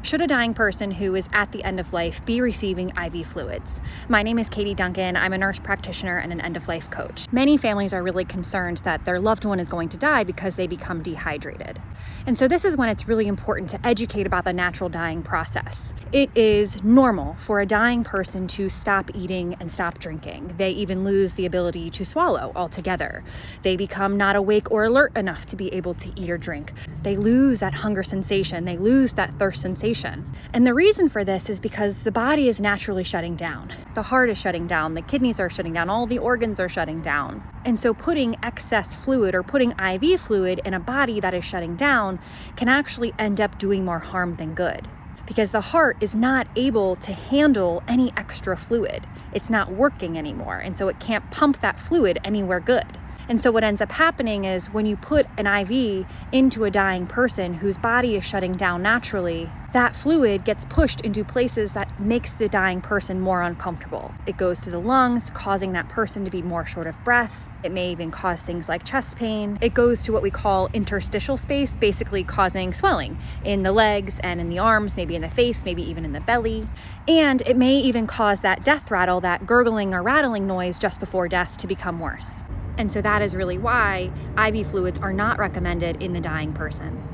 Should a dying person who is at the end of life be receiving IV fluids? My name is Duncan. I'm a nurse practitioner and an end-of-life coach. Many families are really concerned that their loved one is going to die because they become dehydrated. And so this is when it's really important to educate about the natural dying process. It is normal for a dying person to stop eating and stop drinking. They even lose the ability to swallow altogether. They become not awake or alert enough to be able to eat or drink. They lose that hunger sensation. They lose that thirst sensation. And the reason for this is because the body is naturally shutting down. The heart is shutting down, the kidneys are shutting down, all the organs are shutting down. And so putting excess fluid or putting IV fluid in a body that is shutting down can actually end up doing more harm than good, because the heart is not able to handle any extra fluid. It's not working anymore, and so it can't pump that fluid anywhere good. And so what ends up happening is when you put an IV into a dying person whose body is shutting down naturally, that fluid gets pushed into places that makes the dying person more uncomfortable. It goes to the lungs, causing that person to be more short of breath. It may even cause things like chest pain. It goes to what we call interstitial space, basically causing swelling in the legs and in the arms, maybe in the face, maybe even in the belly. And it may even cause that death rattle, that gurgling or rattling noise just before death, to become worse. And so that is really why IV fluids are not recommended in the dying person.